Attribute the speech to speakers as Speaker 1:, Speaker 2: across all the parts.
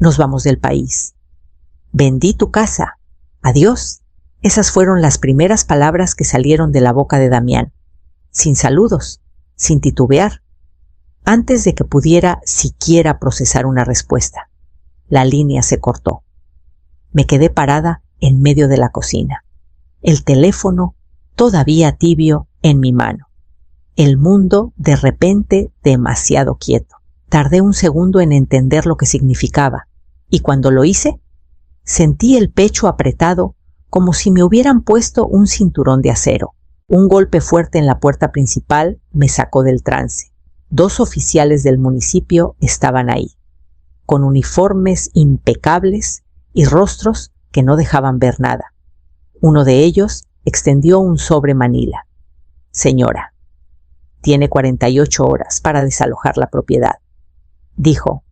Speaker 1: Nos vamos del país. Vendí tu casa. Adiós. Esas fueron las primeras palabras que salieron de la boca de Damián, sin saludos, sin titubear, antes de que pudiera siquiera procesar una respuesta. La línea se cortó. Me quedé parada en medio de la cocina, el teléfono todavía tibio en mi mano. El mundo de repente demasiado quieto. Tardé un segundo en entender lo que significaba, y cuando lo hice, sentí el pecho apretado como si me hubieran puesto un cinturón de acero. Un golpe fuerte en la puerta principal me sacó del trance. 2 oficiales del municipio estaban ahí, con uniformes impecables y rostros que no dejaban ver nada. Uno de ellos extendió un sobre manila. Señora, tiene 48 horas para desalojar la propiedad, dijo.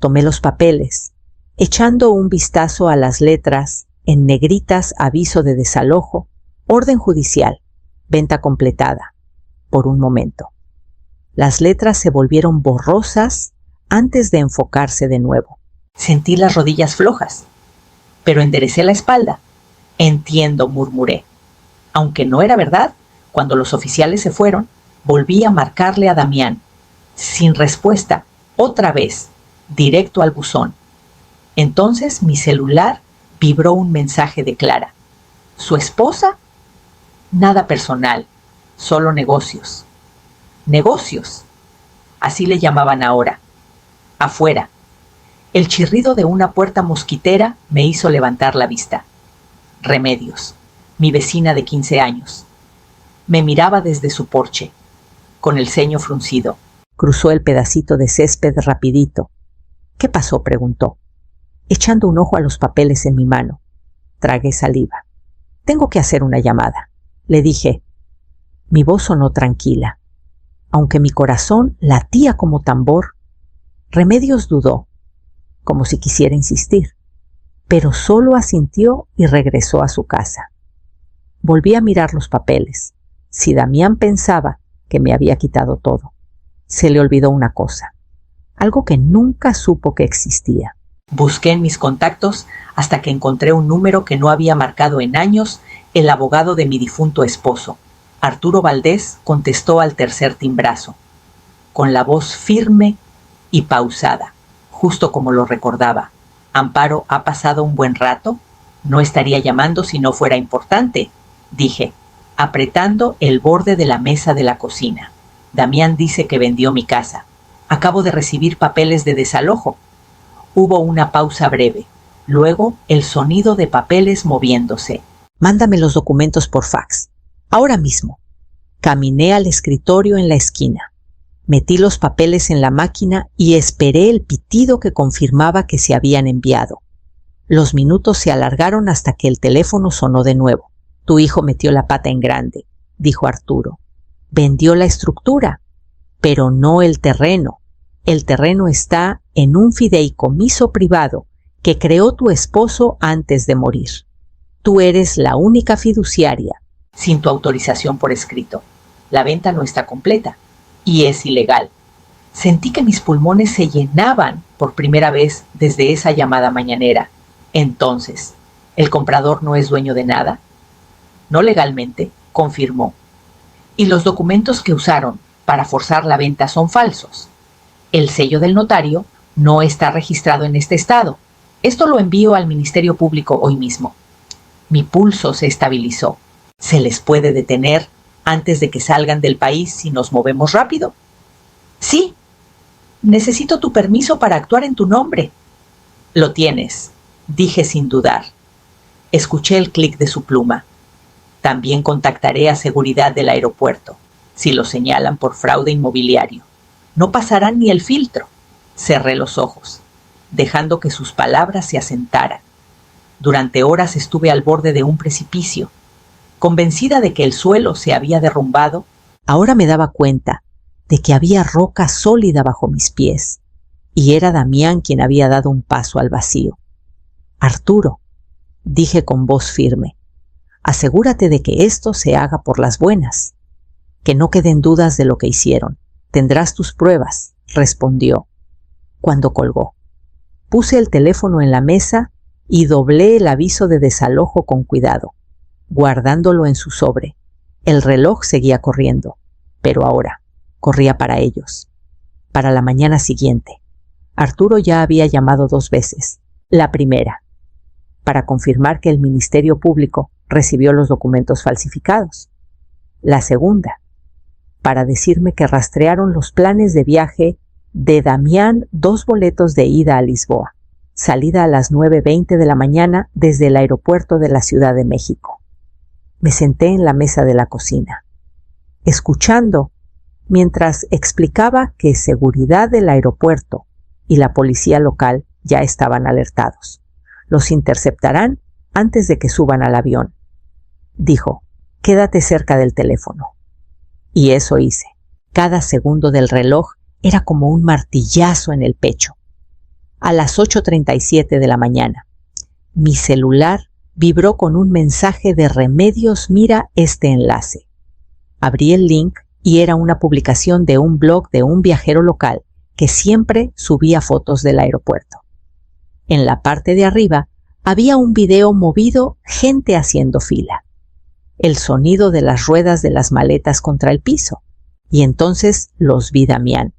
Speaker 1: Tomé los papeles, echando un vistazo a las letras en negritas: aviso de desalojo, orden judicial, venta completada. Por un momento, las letras se volvieron borrosas antes de enfocarse de nuevo. Sentí las rodillas flojas, pero enderecé la espalda. Entiendo, murmuré. Aunque no era verdad, cuando los oficiales se fueron, volví a marcarle a Damián. Sin respuesta, otra vez, directo al buzón. Entonces mi celular vibró un mensaje de Clara. ¿Su esposa? Nada personal, solo negocios. Negocios. Así le llamaban ahora. Afuera. El chirrido de una puerta mosquitera me hizo levantar la vista. Remedios, mi vecina de 15 años. Me miraba desde su porche, con el ceño fruncido. Cruzó el pedacito de césped rapidito. ¿Qué pasó?, preguntó, echando un ojo a los papeles en mi mano. Tragué saliva. Tengo que hacer una llamada, le dije. Mi voz sonó tranquila, aunque mi corazón latía como tambor. Remedios dudó, como si quisiera insistir, pero solo asintió y regresó a su casa. Volví a mirar los papeles. Si Damián pensaba que me había quitado todo, se le olvidó una cosa, algo que nunca supo que existía. Busqué en mis contactos hasta que encontré un número que no había marcado en años el abogado de mi difunto esposo. Arturo Valdés contestó al tercer timbrazo, con la voz firme y pausada, justo como lo recordaba. Amparo, ¿ha pasado un buen rato? No estaría llamando si no fuera importante, dije, apretando el borde de la mesa de la cocina. Damián dice que vendió mi casa. Acabo de recibir papeles de desalojo. Hubo una pausa breve. Luego, el sonido de papeles moviéndose. Mándame los documentos por fax. Ahora mismo. Caminé al escritorio en la esquina. Metí los papeles en la máquina y esperé el pitido que confirmaba que se habían enviado. Los minutos se alargaron hasta que el teléfono sonó de nuevo. Tu hijo metió la pata en grande, dijo Arturo. Vendió la estructura, pero no el terreno. El terreno está en un fideicomiso privado que creó tu esposo antes de morir. Tú eres la única fiduciaria, sin tu autorización por escrito. La venta no está completa y es ilegal. Sentí que mis pulmones se llenaban por primera vez desde esa llamada mañanera. Entonces, ¿el comprador no es dueño de nada? No legalmente, confirmó. Y los documentos que usaron para forzar la venta son falsos. El sello del notario no está registrado en este estado. Esto lo envío al Ministerio Público hoy mismo. Mi pulso se estabilizó. ¿Se les puede detener antes de que salgan del país si nos movemos rápido? Sí. Necesito tu permiso para actuar en tu nombre. Lo tienes, dije sin dudar. Escuché el clic de su pluma. También contactaré a seguridad del aeropuerto, si lo señalan por fraude inmobiliario. No pasarán ni el filtro. Cerré los ojos, dejando que sus palabras se asentaran. Durante horas estuve al borde de un precipicio. Convencida de que el suelo se había derrumbado, ahora me daba cuenta de que había roca sólida bajo mis pies, y era Damián quien había dado un paso al vacío. Arturo, dije con voz firme, asegúrate de que esto se haga por las buenas. Que no queden dudas de lo que hicieron. Tendrás tus pruebas, respondió, cuando colgó. Puse el teléfono en la mesa y doblé el aviso de desalojo con cuidado, guardándolo en su sobre. El reloj seguía corriendo, pero ahora corría para ellos. Para la mañana siguiente, Arturo ya había llamado 2 veces. La primera, para confirmar que el Ministerio Público recibió los documentos falsificados. La segunda, para decirme que rastrearon los planes de viaje de Damián, 2 boletos de ida a Lisboa, salida a las 9:20 de la mañana desde el aeropuerto de la Ciudad de México. Me senté en la mesa de la cocina, escuchando mientras explicaba que seguridad del aeropuerto y la policía local ya estaban alertados. Los interceptarán antes de que suban al avión. Dijo, quédate cerca del teléfono. Y eso hice. Cada segundo del reloj era como un martillazo en el pecho. A las 8:37 de la mañana, mi celular vibró con un mensaje de Remedios Mira este enlace. Abrí el link y era una publicación de un blog de un viajero local que siempre subía fotos del aeropuerto. En la parte de arriba había un video movido, gente haciendo fila. El sonido de las ruedas de las maletas contra el piso. Y entonces los vi Damián,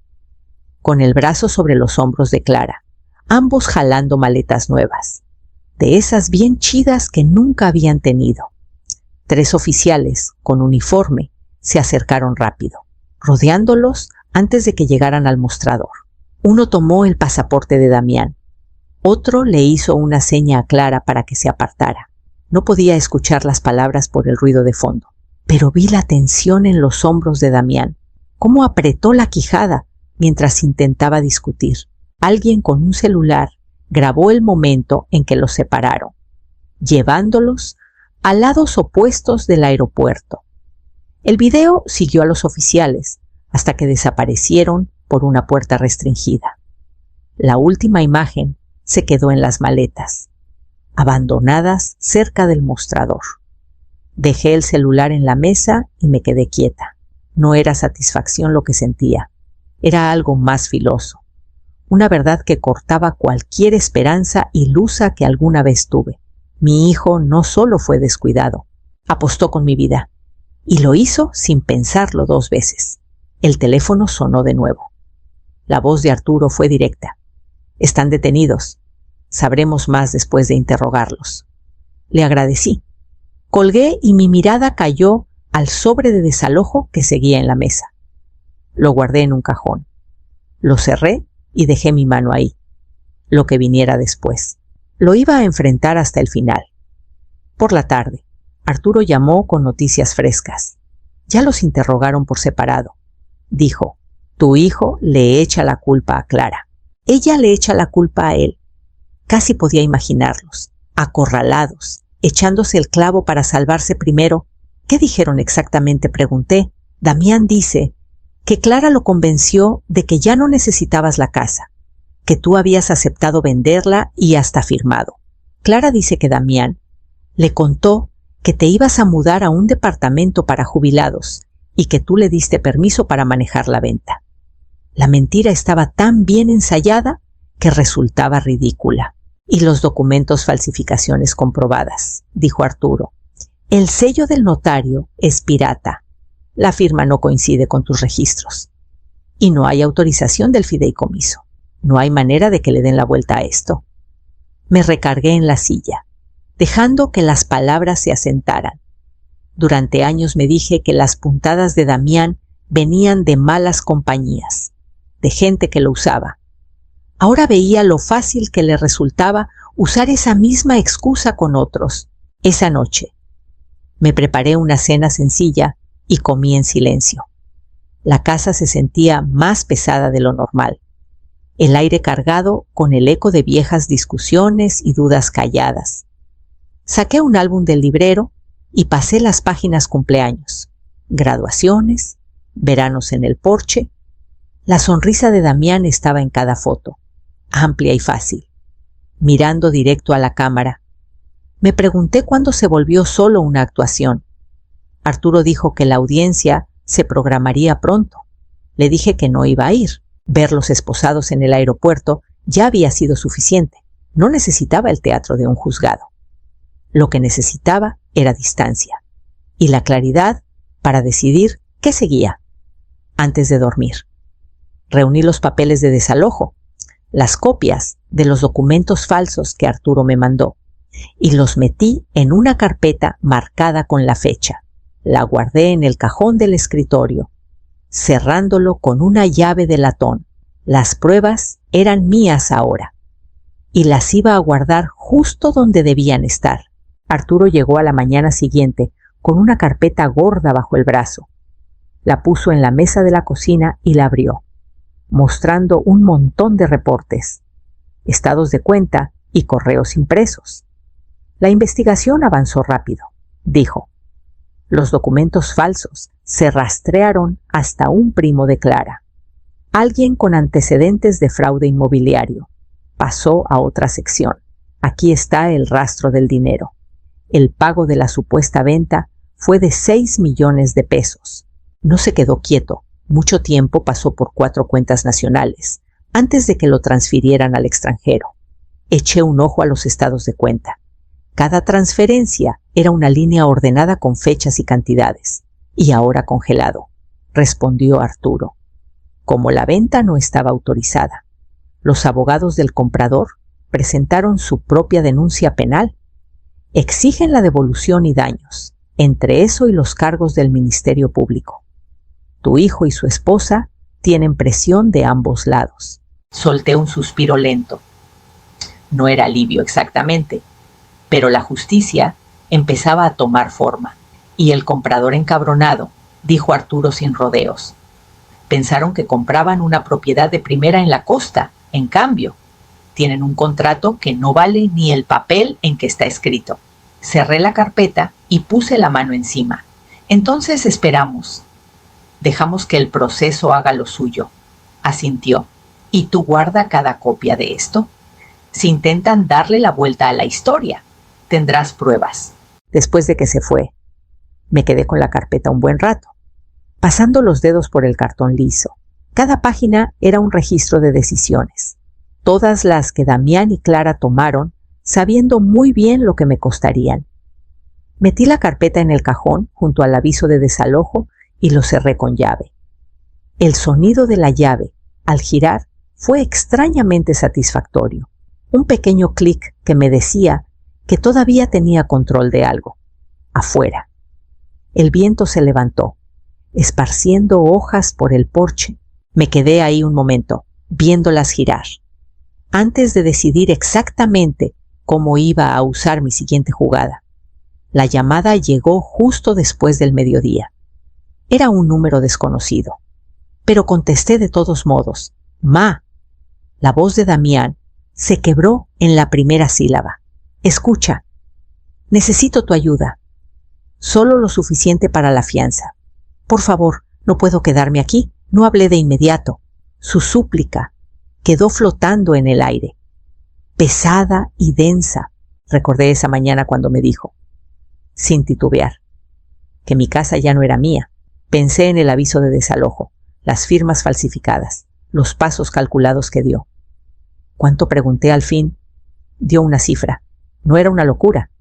Speaker 1: con el brazo sobre los hombros de Clara, ambos jalando maletas nuevas, de esas bien chidas que nunca habían tenido. 3 oficiales, con uniforme, se acercaron rápido, rodeándolos antes de que llegaran al mostrador. Uno tomó el pasaporte de Damián. Otro le hizo una seña a Clara para que se apartara. No podía escuchar las palabras por el ruido de fondo, pero vi la tensión en los hombros de Damián, cómo apretó la quijada mientras intentaba discutir. Alguien con un celular grabó el momento en que los separaron, llevándolos a lados opuestos del aeropuerto. El video siguió a los oficiales hasta que desaparecieron por una puerta restringida. La última imagen se quedó en las maletas, abandonadas cerca del mostrador. Dejé el celular en la mesa y me quedé quieta. No era satisfacción lo que sentía, era algo más filoso, una verdad que cortaba cualquier esperanza ilusa que alguna vez tuve. Mi hijo no solo fue descuidado, apostó con mi vida, y lo hizo sin pensarlo 2 veces. El teléfono sonó de nuevo. La voz de Arturo fue directa. Están detenidos. Sabremos más después de interrogarlos. Le agradecí. Colgué y mi mirada cayó al sobre de desalojo que seguía en la mesa. Lo guardé en un cajón. Lo cerré y dejé mi mano ahí. Lo que viniera después. Lo iba a enfrentar hasta el final. Por la tarde, Arturo llamó con noticias frescas. Ya los interrogaron por separado. Dijo, tu hijo le echa la culpa a Clara. Ella le echa la culpa a él. Casi podía imaginarlos, acorralados, echándose el clavo para salvarse primero. ¿Qué dijeron exactamente?, pregunté. Damián dice que Clara lo convenció de que ya no necesitabas la casa, que tú habías aceptado venderla y hasta firmado. Clara dice que Damián le contó que te ibas a mudar a un departamento para jubilados y que tú le diste permiso para manejar la venta. La mentira estaba tan bien ensayada que resultaba ridícula. Y los documentos falsificaciones comprobadas, dijo Arturo. El sello del notario es pirata. La firma no coincide con tus registros. Y no hay autorización del fideicomiso. No hay manera de que le den la vuelta a esto. Me recargué en la silla, dejando que las palabras se asentaran. Durante años me dije que las puntadas de Damián venían de malas compañías, de gente que lo usaba. Ahora veía lo fácil que le resultaba usar esa misma excusa con otros. Esa noche me preparé una cena sencilla y comí en silencio. La casa se sentía más pesada de lo normal. El aire cargado con el eco de viejas discusiones y dudas calladas. Saqué un álbum del librero y pasé las páginas cumpleaños, graduaciones, veranos en el porche. La sonrisa de Damián estaba en cada foto, amplia y fácil, mirando directo a la cámara. Me pregunté cuándo se volvió solo una actuación. Arturo dijo que la audiencia se programaría pronto. Le dije que no iba a ir. Verlos esposados en el aeropuerto Ya había sido suficiente. No necesitaba el teatro de un juzgado. Lo que necesitaba era distancia y la claridad para decidir qué seguía antes de dormir. Reuní los papeles de desalojo, las copias de los documentos falsos que Arturo me mandó, y los metí en una carpeta marcada con la fecha. La guardé en el cajón del escritorio, cerrándolo con una llave de latón. Las pruebas eran mías ahora, y las iba a guardar justo donde debían estar. Arturo llegó a la mañana siguiente con una carpeta gorda bajo el brazo. La puso en la mesa de la cocina y la abrió, mostrando un montón de reportes, estados de cuenta y correos impresos. La investigación avanzó rápido, dijo. Los documentos falsos se rastrearon hasta un primo de Clara. Alguien con antecedentes de fraude inmobiliario. Pasó a otra sección. Aquí está el rastro del dinero. El pago de la supuesta venta fue de 6 millones de pesos. No se quedó quieto. Mucho tiempo pasó por 4 cuentas nacionales, antes de que lo transfirieran al extranjero. Eché un ojo a los estados de cuenta. Cada transferencia era una línea ordenada con fechas y cantidades. Y ahora congelado, respondió Arturo. Como la venta no estaba autorizada, los abogados del comprador presentaron su propia denuncia penal. Exigen la devolución y daños, entre eso y los cargos del Ministerio Público. Tu hijo y su esposa tienen presión de ambos lados. Solté un suspiro lento. No era alivio exactamente, pero la justicia empezaba a tomar forma, y el comprador encabronado, dijo Arturo sin rodeos. Pensaron que compraban una propiedad de primera en la costa. En cambio, tienen un contrato que no vale ni el papel en que está escrito. Cerré la carpeta y puse la mano encima. Entonces esperamos. Dejamos que el proceso haga lo suyo. Asintió. ¿Y tú guarda cada copia de esto? Si intentan darle la vuelta a la historia, tendrás pruebas. Después de que se fue, me quedé con la carpeta un buen rato, pasando los dedos por el cartón liso. Cada página era un registro de decisiones, todas las que Damián y Clara tomaron, sabiendo muy bien lo que me costarían. Metí la carpeta en el cajón junto al aviso de desalojo y lo cerré con llave. El sonido de la llave, al girar, fue extrañamente satisfactorio. Un pequeño clic que me decía que todavía tenía control de algo. Afuera. El viento se levantó, esparciendo hojas por el porche. Me quedé ahí un momento, viéndolas girar, antes de decidir exactamente cómo iba a usar mi siguiente jugada. La llamada llegó justo después del mediodía. Era un número desconocido, pero contesté de todos modos. Ma. La voz de Damián se quebró en la primera sílaba. Escucha. Necesito tu ayuda. Solo lo suficiente para la fianza. Por favor, no puedo quedarme aquí. No hablé de inmediato. Su súplica quedó flotando en el aire. Pesada y densa. Recordé esa mañana cuando me dijo, sin titubear, que mi casa ya no era mía. Pensé en el aviso de desalojo, las firmas falsificadas, los pasos calculados que dio. ¿Cuánto pregunté al fin? Dio una cifra. No era una locura,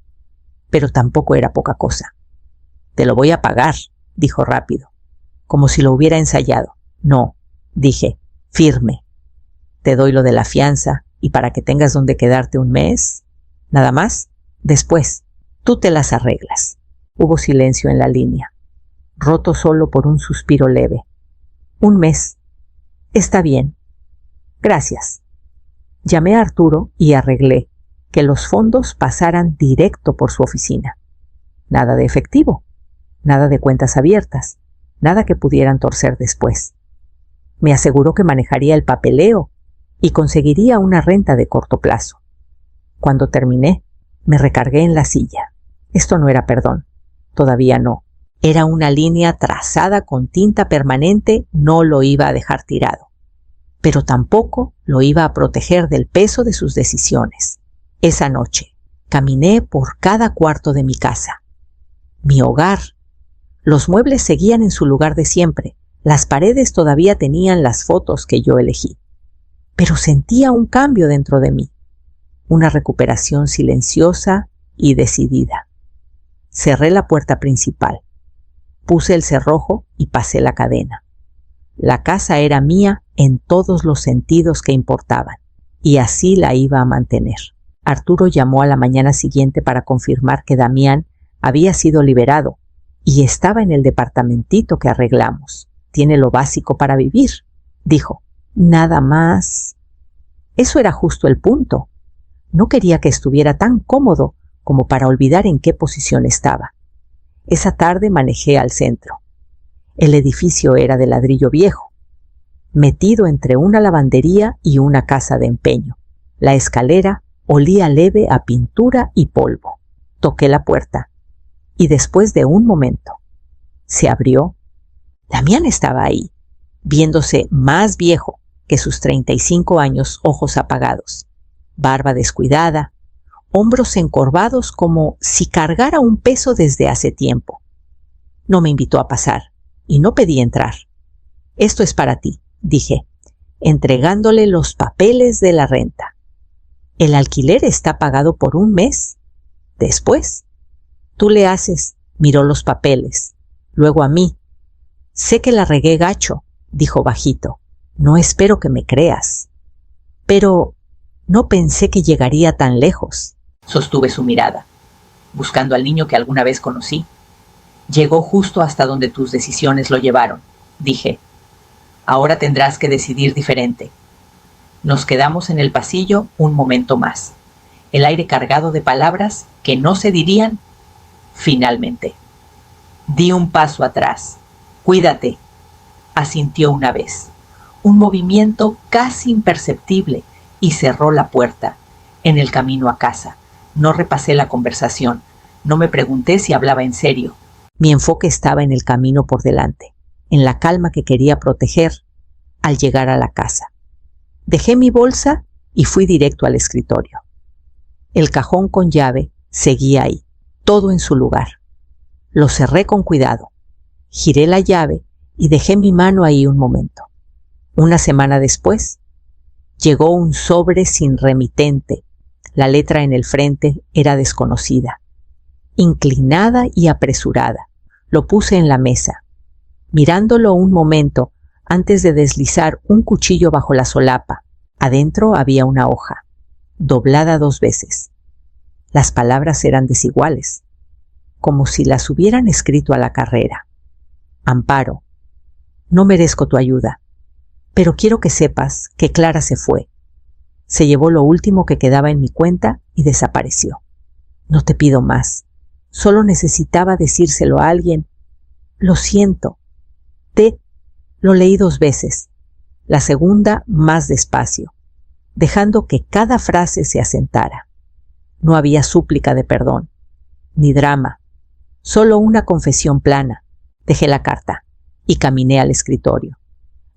Speaker 1: pero tampoco era poca cosa. Te lo voy a pagar, dijo rápido, como si lo hubiera ensayado. No, dije, firme. Te doy lo de la fianza y para que tengas donde quedarte un mes. Nada más, después, tú te las arreglas. Hubo silencio en la línea, roto solo por un suspiro leve. Un mes. Está bien. Gracias. Llamé a Arturo y arreglé que los fondos pasaran directo por su oficina. Nada de efectivo, nada de cuentas abiertas, nada que pudieran torcer después. Me aseguró que manejaría el papeleo y conseguiría una renta de corto plazo. Cuando terminé, me recargué en la silla. Esto no era perdón, todavía no. Era una línea trazada con tinta permanente, no lo iba a dejar tirado. Pero tampoco lo iba a proteger del peso de sus decisiones. Esa noche, caminé por cada cuarto de mi casa. Mi hogar. Los muebles seguían en su lugar de siempre. Las paredes todavía tenían las fotos que yo elegí. pero sentía un cambio dentro de mí, una recuperación silenciosa y decidida. Cerré la puerta principal, puse el cerrojo y pasé la cadena. La casa era mía en todos los sentidos que importaban, y así la iba a mantener. Arturo llamó a la mañana siguiente para confirmar que Damián había sido liberado y estaba en el departamentito que arreglamos. Tiene lo básico para vivir, dijo. Nada más. Eso era justo el punto. No quería que estuviera tan cómodo como para olvidar en qué posición estaba. Esa tarde manejé al centro. El edificio era de ladrillo viejo, metido entre una lavandería y una casa de empeño. La escalera olía leve a pintura y polvo. Toqué la puerta y después de un momento se abrió. Damián estaba ahí, viéndose más viejo que sus 35 años, ojos apagados, barba descuidada, hombros encorvados como si cargara un peso desde hace tiempo. No me invitó a pasar y no pedí entrar. Esto es para ti, dije, entregándole los papeles de la renta. El alquiler está pagado por un mes. Después, tú le haces, miró los papeles, luego a mí. Sé que la regué gacho, dijo bajito. No espero que me creas. Pero no pensé que llegaría tan lejos. Sostuve su mirada, buscando al niño que alguna vez conocí. Llegó justo hasta donde tus decisiones lo llevaron, dije. Ahora tendrás que decidir diferente. Nos quedamos en el pasillo un momento más, el aire cargado de palabras que no se dirían. Finalmente, di un paso atrás. Cuídate, asintió una vez, un movimiento casi imperceptible, y cerró la puerta. En el camino a casa, no repasé la conversación, no me pregunté si hablaba en serio. Mi enfoque estaba en el camino por delante, en la calma que quería proteger al llegar a la casa. Dejé mi bolsa y fui directo al escritorio. El cajón con llave seguía ahí, todo en su lugar. Lo cerré con cuidado, giré la llave y dejé mi mano ahí un momento. Una semana después, llegó un sobre sin remitente. La letra en el frente era desconocida. Inclinada y apresurada, lo puse en la mesa, mirándolo un momento antes de deslizar un cuchillo bajo la solapa. Adentro había una hoja, doblada 2 veces. Las palabras eran desiguales, como si las hubieran escrito a la carrera. Amparo, no merezco tu ayuda, pero quiero que sepas que Clara se fue. Se llevó lo último que quedaba en mi cuenta y desapareció. No te pido más. Solo necesitaba decírselo a alguien. Lo siento. Lo leí 2 veces. La segunda más despacio, dejando que cada frase se asentara. No había súplica de perdón, ni drama, solo una confesión plana. Dejé la carta y caminé al escritorio,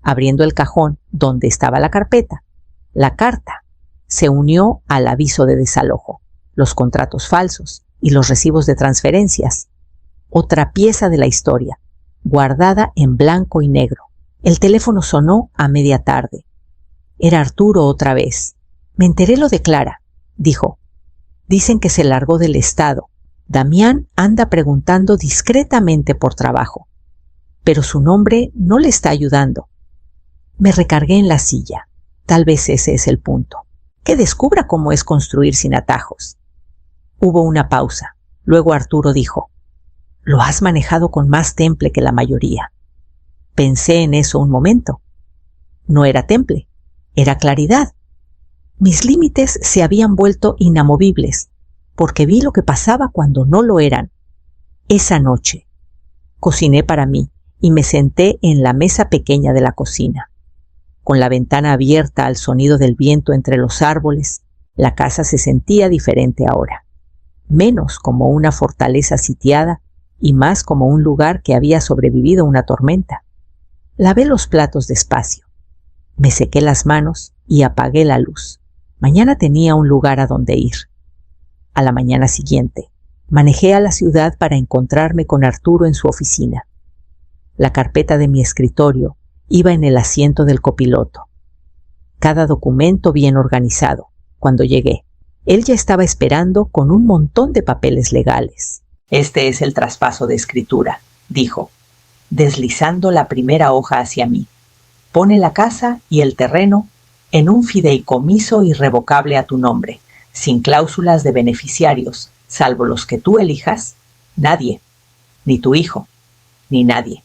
Speaker 1: abriendo el cajón donde estaba la carpeta. La carta se unió al aviso de desalojo, los contratos falsos y los recibos de transferencias. Otra pieza de la historia, guardada en blanco y negro. El teléfono sonó a media tarde. Era Arturo otra vez. Me enteré lo de Clara, dijo. Dicen que se largó del estado. Damián anda preguntando discretamente por trabajo, pero su nombre no le está ayudando. Me recargué en la silla. Tal vez ese es el punto. Que descubra cómo es construir sin atajos. Hubo una pausa. Luego Arturo dijo, lo has manejado con más temple que la mayoría. Pensé en eso un momento. No era temple, era claridad. Mis límites se habían vuelto inamovibles, porque vi lo que pasaba cuando no lo eran. Esa noche, cociné para mí y me senté en la mesa pequeña de la cocina. Con la ventana abierta al sonido del viento entre los árboles, la casa se sentía diferente ahora. Menos como una fortaleza sitiada y más como un lugar que había sobrevivido una tormenta. Lavé los platos despacio. Me sequé las manos y apagué la luz. Mañana tenía un lugar a donde ir. A la mañana siguiente, manejé a la ciudad para encontrarme con Arturo en su oficina. La carpeta de mi escritorio iba en el asiento del copiloto. cada documento bien organizado. Cuando llegué, él ya estaba esperando con un montón de papeles legales. «Este es el traspaso de escritura», dijo, deslizando la primera hoja hacia mí. «Pone la casa y el terreno en un fideicomiso irrevocable a tu nombre, sin cláusulas de beneficiarios, salvo los que tú elijas. Nadie, ni tu hijo, ni nadie,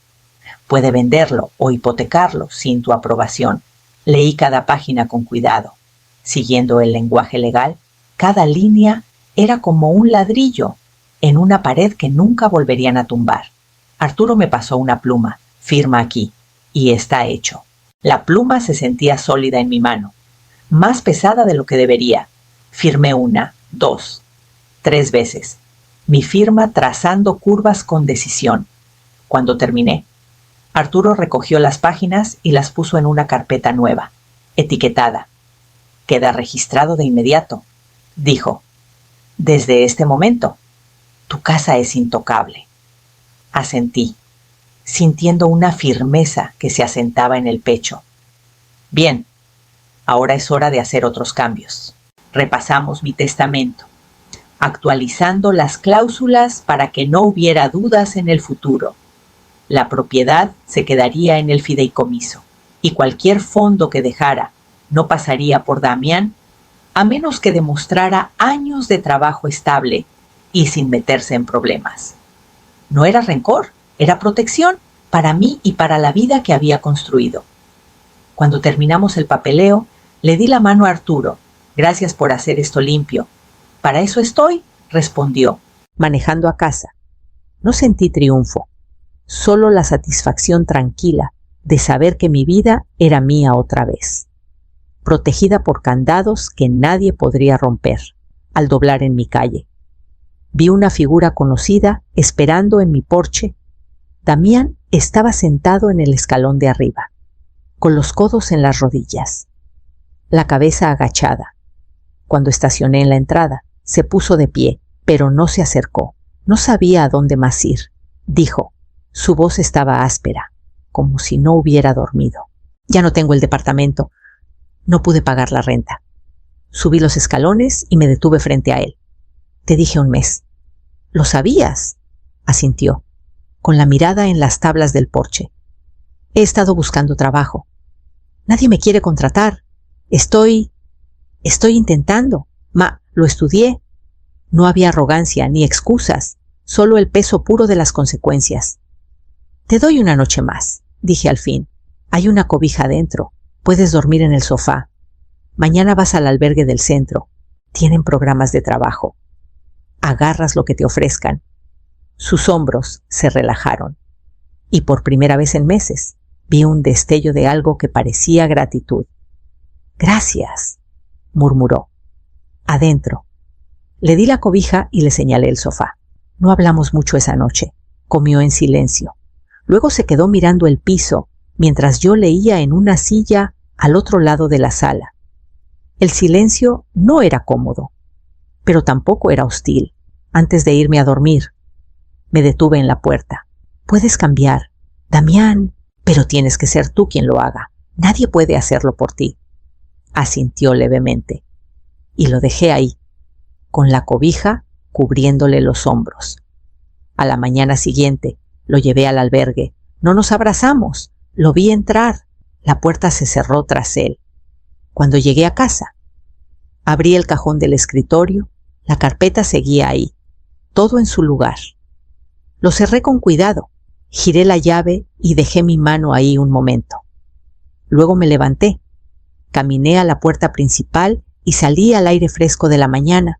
Speaker 1: puede venderlo o hipotecarlo sin tu aprobación». Leí cada página con cuidado. Siguiendo el lenguaje legal, cada línea era como un ladrillo en una pared que nunca volverían a tumbar. Arturo me pasó una pluma. «Firma aquí», y está hecho. La pluma se sentía sólida en mi mano, más pesada de lo que debería. Firmé 1, 2, 3 veces, mi firma trazando curvas con decisión. Cuando terminé, Arturo recogió las páginas y las puso en una carpeta nueva, etiquetada. «Queda registrado de inmediato», dijo. «Desde este momento, tu casa es intocable». Asentí, sintiendo una firmeza que se asentaba en el pecho. «Bien, ahora es hora de hacer otros cambios». Repasamos mi testamento, actualizando las cláusulas para que no hubiera dudas en el futuro. La propiedad se quedaría en el fideicomiso y cualquier fondo que dejara no pasaría por Damián a menos que demostrara años de trabajo estable y sin meterse en problemas. No era rencor, era protección para mí y para la vida que había construido. Cuando terminamos el papeleo, le di la mano a Arturo. «Gracias por hacer esto limpio». «Para eso estoy», respondió. Manejando a casa, no sentí triunfo, solo la satisfacción tranquila de saber que mi vida era mía otra vez, protegida por candados que nadie podría romper. Al doblar en mi calle, vi una figura conocida esperando en mi porche. Damián estaba sentado en el escalón de arriba, con los codos en las rodillas, la cabeza agachada. Cuando estacioné en la entrada, se puso de pie, pero no se acercó. No sabía a dónde más ir, dijo. Su voz estaba áspera, como si no hubiera dormido. «Ya no tengo el departamento. No pude pagar la renta». Subí los escalones y me detuve frente a él. «Te dije 1 mes». «¿Lo sabías?», asintió, con la mirada en las tablas del porche. «He estado buscando trabajo. Nadie me quiere contratar. Estoy intentando. Lo estudié». No había arrogancia ni excusas, solo el peso puro de las consecuencias. «Te doy 1 noche más», dije al fin. «Hay una cobija adentro. Puedes dormir en el sofá. Mañana vas al albergue del centro. Tienen programas de trabajo. Agarras lo que te ofrezcan». Sus hombros se relajaron, y por primera vez en meses vi un destello de algo que parecía gratitud. «Gracias», murmuró. «Adentro». Le di la cobija y le señalé el sofá. No hablamos mucho esa noche. Comió en silencio. Luego se quedó mirando el piso mientras yo leía en una silla al otro lado de la sala. El silencio no era cómodo, pero tampoco era hostil. Antes de irme a dormir, me detuve en la puerta. «Puedes cambiar, Damián, pero tienes que ser tú quien lo haga. Nadie puede hacerlo por ti». Asintió levemente, y lo dejé ahí, con la cobija cubriéndole los hombros. A la mañana siguiente lo llevé al albergue. No nos abrazamos. Lo vi entrar. La puerta se cerró tras él. Cuando llegué a casa, abrí el cajón del escritorio. La carpeta seguía ahí, todo en su lugar. Lo cerré con cuidado. Giré la llave y dejé mi mano ahí un momento. Luego me levanté. Caminé a la puerta principal y salí al aire fresco de la mañana.